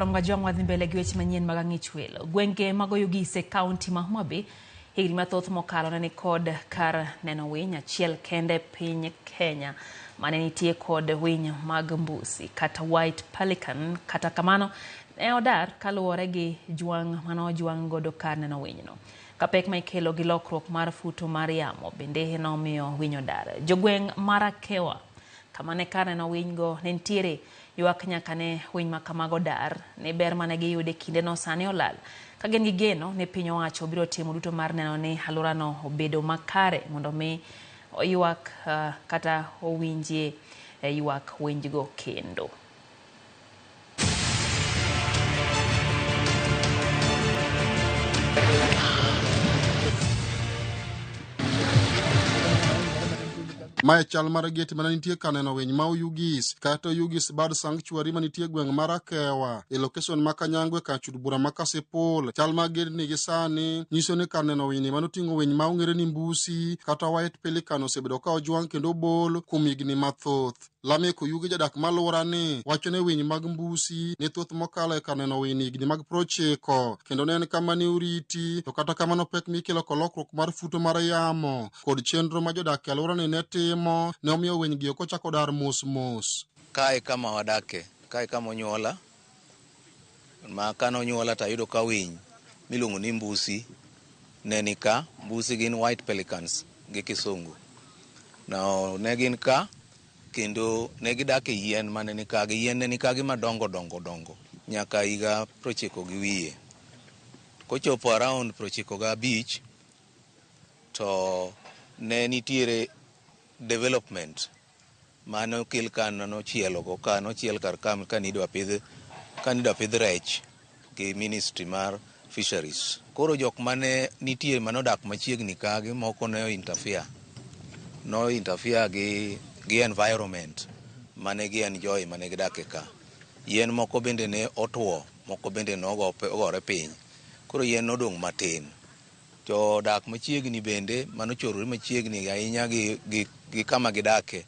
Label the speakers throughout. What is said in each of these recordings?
Speaker 1: Ramgajong wadhi mbele gi weche manyien mag ang'ich welo. Gwenge mag Oyugise kaunti ma Homa Bay higni mathoth mokalo ne kod kar neno winy achiel kende piny Kenya mane nitie kod winy mag mbusi kata white pelican. Kata kamano ne odar kaluwore gi juang' manojwang' godo kar neno winyno. Kapek ma ikelo gi lokruok mar futo mar yamo bende nomiyo winy odar. Jogweng' mar Akewa kama ne kar neno winy go ne nitiere ywak nyaka ne winy ma kamago dar ne ber mane giyude kinde no sani olal. Ka gin gi geno ne piny owacho biro timo duto mar neno ni alworano obedo makare mondo mi ywak kata owinjie ywak winygo kendo.
Speaker 2: Mae chal mar geti mana nitie kaneno winy ma Oyugis kata Oyugis Bird Sanctuary manitie gweng' mar Akewa e location ma Kanyangwe ka chud bura ma Kasipul. Chal mar geti ni gisani nyiso ni kaneno winy manoting'o winy ma ong'ere ni mbusi kata white pelican osebedo ka ojwang' kendo bol kuom higni mathoth. Lamek Oyugi jadak malura ni wacho ne winy mag mbusi ne thoth mokalo e kaneno winy higni mag 90 kendo ne en kama ne uriti to kata kamano pek mikelo kod lokruok mar futo mar yamo kod chenro ma jodak e alwora ne timo ne omiyo winy gi ok ochako dar mos.
Speaker 3: Kae kama wadake, kae kama onyuola, ma kanonyuola tayudo ka winy miluongo ni mbusi ne ni ka. Mbusi gin white pelicans gi kisungu. Ne gin ka kendo ne gidake yien mane ni ka, yien ne ni ka gi madongo dongo nyaka higa 90 gi wiye. Kochopo around 95 to ne nitiere development mane okel kan nochielo go ka nochiel kar kam kanidwa pidh rech gi ministry mar fisheries. Koro jok mane nitie manodak machiegni kagi moko ne interfere gi environment mane gi enjoy mane gidake ka. Yien moko bende ne otwo, moko bende nogore piny. Koro yien nodong' matin. To dak machiegni bende manochorore machiegni ahinya gi kama gidake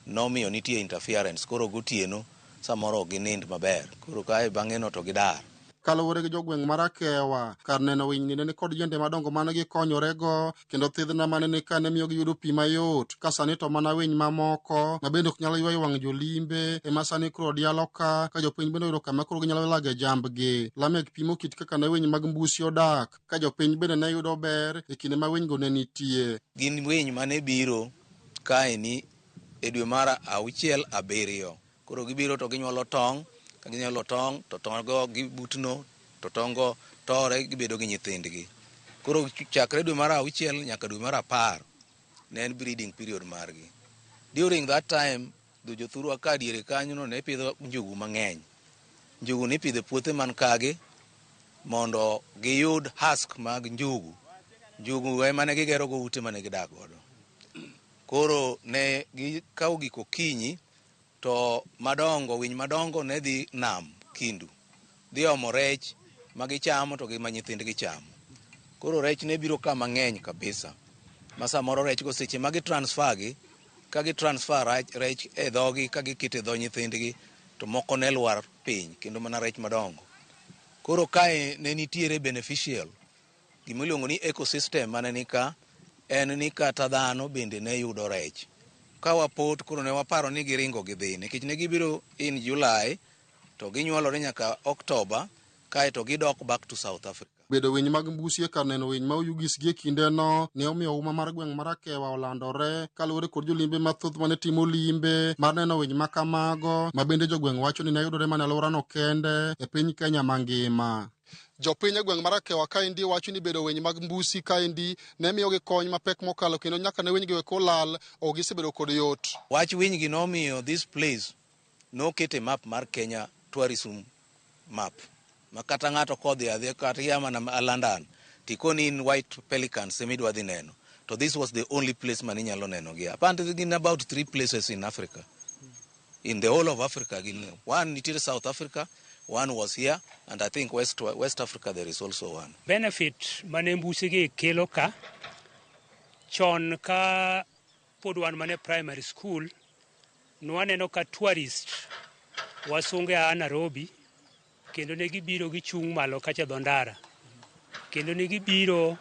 Speaker 3: nomiyo nitie interference. Koro gotieno samoro ginind maber. Koro kae bang'eno to gidar.
Speaker 2: Kaluwore gi jogweng' mar Akewa, kar neno winy ne kod yiende madongo mane gikonyorego kendo thidhna mane ni ka ne miyo giyudo pi mayot. Ka sani to mana winy mamoko ma bende ok nyalo ywayo wang' jolimbe ema sani koro dialo ka jopiny bende oyudo kama koro ginyalo lage jambgi. Lamek pimo kit kaka ne winy mag mbusi odak ka jopiny bende ne yudo ber e kinde ma winy go ne nitie.
Speaker 3: Gin winy mane biro kaeni e dwe mar 6-7. Koro gibiro to ginyuolo tong'. Ka ginyuolo tong' to tong'go gibutno to tong'go tore gibedo gi nyithindgi. Koro chakre dwe mar 6 nyaka dwe mar 10 ne en breeding period margi. During that time jothurwa ka diere kanyono ne pidho njugu mang'eny. Njugu ni pidho puothe man kagi mondo giyud husk mag njugu. Njugu ema ne gigero go ute mane gidak godo. Koro ne gikawo giko kinyi to winy madongo ne dhi nam Kindu, dhi omo rech ma gichamo to gi ma nyithindgi chamo. Koro rech ne biro ka mang'eny kabisa. Ma samoro rech go seche ma gitransfer ka gitransfer rech e dhogi ka giketo e dho nyithindgi to moko ne lwar piny kendo mana rech madongo. Koro kae ne nitiere beneficial gimiluongo ni ecosystem mane ni ka, en ni kata dhano bende ne yudo rech. Ka wapot koro ne waparo ni giringo gidhi nikech ne gibiro in July to ginyuolore nyaka October kae to gidok back to South Africa.
Speaker 2: Bedo winy mag mbusi e kar neno winy ma Oyugis gi e kindeno ne omiyo uma mar gweng' mar Akewa olandore kaluwore kod jolimbe mathoth mane timo limbe mar neno winy ma kamago ma bende jogweng' wacho ni ne yudore mana alworano kende e piny Kenya mangima. Jopiny e gweng' mar Akewa kaendi wacho ni bedo winy mag mbusi kaendi ne miyo gi kony mapek mokalo kendo nyaka ne winy gi wek olal ok gisebedo kod yot.
Speaker 3: Wach winy gi nomiyo this place nokete map mar Kenya tourism map. Ma kata ng'ato kodhi adhi kata yamana London tikoni in white pelicans emidwa dhi neno. To this was the only place man inyalo neno gi. Apparently gin about 3 places in Africa. In the whole of Africa, one nitiere South Africa, one was here, and I think West Africa there is also one.
Speaker 4: Benefit mane mbusi gi kelo ka chon ka pod wan mane primary school nwaneno ka tourist wasunge a Nairobi kendo ne gibiro gichung' malo kacha dho ndara, kendo ne gibiro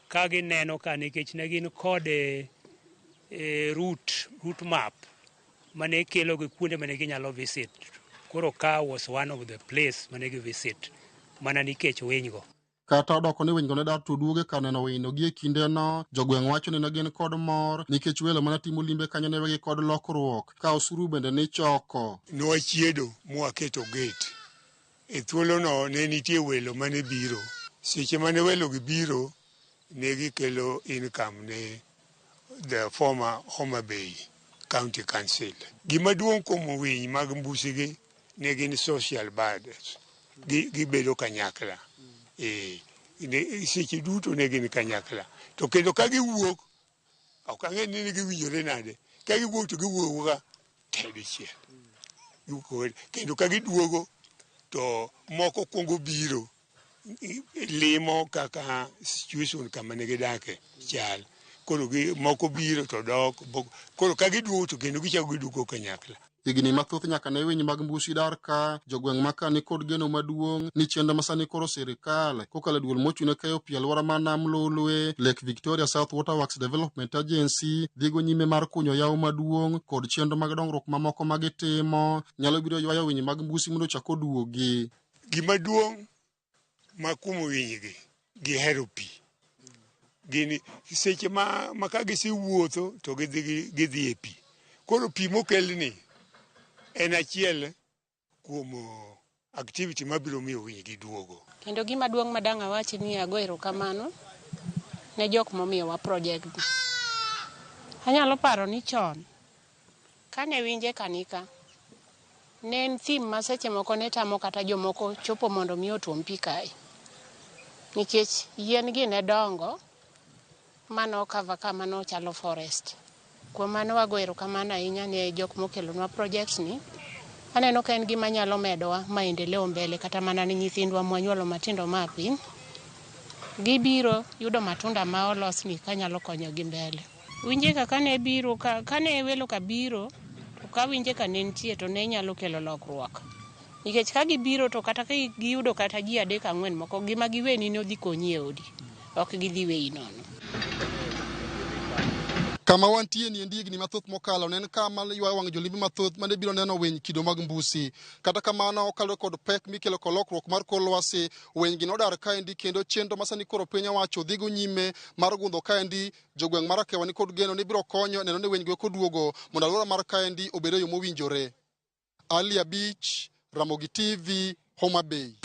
Speaker 4: ka gineno ka nikech ne gin kod route map mane kelo gi kuonde mane ginyalo visit. Koro ka was one of the place mane gi visit mana nikech winygo.
Speaker 2: Kata odoko ni winygo ne dar tuduoge ka neno winy gi e kindeno, jogweng' wacho ni ne gin kod mor nikech welo mana timo limbe kanyo ne wegi kod lokruok ka osuru bende ni choko.
Speaker 5: Nwachiedo mwaketo gate. E thuolono ne nitie welo mane biro. Seche mane welo gi biro ne gikelo income ne the former Homa Bay County Council. Gima duong' kuom winy mag mbusigi ne gin social birds. Gibedo kanyakla. Seche duto ne gin kanyakla. To kendo ka giwuok, ok ang'e ni giwinjore nade, ka giwuok to giwuok tedichiel. Kendo ka giduogo to moko kuongo biro limo kaka situation kama ne gidake chal. Koro moko biro to dok, koro ka giduogo to kendo gichako giduogo kanyakla.
Speaker 2: Higni mathoth nyaka ne winy mag mbusi dar ka, jogweng' maka ni kod geno maduong' ni chenro masani koro sirikal kokalo duol mochune keyo pi alwora ma nam Lolwe, Lake Victoria South Water Works Development Agency dhigo nyime mar kunyo yawo maduong' kod chenro mag dongruok mamoko ma gitimo nyalo biro ywayo winy mag mbusi mondo chak oduogi.
Speaker 5: Gima duong' ma kuom winygi gihero pi. Gini seche ma ka gisewuotho to gidhi e pi. Koro pi mokelni en achiel kuom activity mabiro miyo winygi duogo.
Speaker 6: Kendo gima duong' madang' awachi ni ago erokamano ne jok momiyowa project ni. Anyalo paro ni chon kane winje kanika ne en thim ma seche moko ne tamo kata jomoko chopo mondo mi otuom pi kae. Nikech yien gi ne dongo mano cover kama no chalo forest. Kuom mano wago erokamano ahinya ne jok mokelonwa projects ni. Aneno ka en gima nyalo medowa maendeleo mbele kata mana ni nyithindwa mwanyuolo matindo ma piny. Gibiro yudo matunda ma olos ni kanyalo konyogi mbele. Winje ka kane biro kane welo ka biro to ka winje ka ne nitie to ne nyalo kelo lokruok. Nikech ka gibiro to kata ka giyudo kata ji 3-4 moko gima giweni no dhi konyi e odi. Ok gidhi weyi nono.
Speaker 2: Kama wantie ni ndigni mathoth mokalo nen kama ywayo wang' jolimbe mathoth mane biro neno winy kido mag mbusi. Kata kamano okalo kod pek mikelo kod lokruok mar kor lwasi, winy gi nodar kaendi kendo chenro masani koro piny owacho dhigo nyime mar gundho kaendi. Jogweng' mar Akewa ni kod geno ni biro konyo neno ni winy go koduogo mondo alwora mar kaendi obed yo mowinjore. Ali Abich, Ramogi TV, Homa Bay.